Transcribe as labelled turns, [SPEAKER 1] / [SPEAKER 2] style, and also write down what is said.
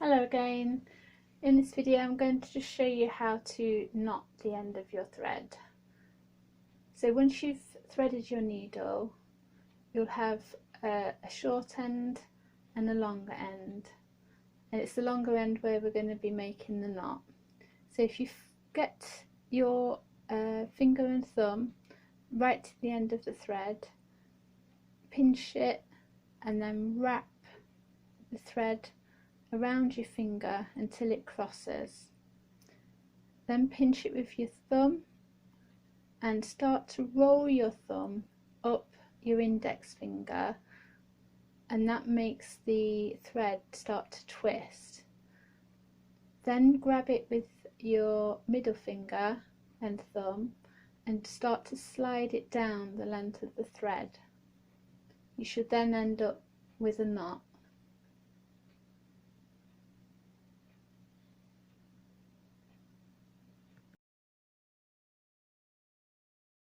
[SPEAKER 1] Hello again. In this video I'm going to just show you how to knot the end of your thread. So once you've threaded your needle, you'll have a short end and a longer end, and it's the longer end where we're going to be making the knot. So if you get your finger and thumb right to the end of the thread, pinch it and then wrap the thread around your finger until it crosses. Then pinch it with your thumb and start to roll your thumb up your index finger, and that makes the thread start to twist. Then grab it with your middle finger and thumb and start to slide it down the length of the thread. You should then end up with a knot.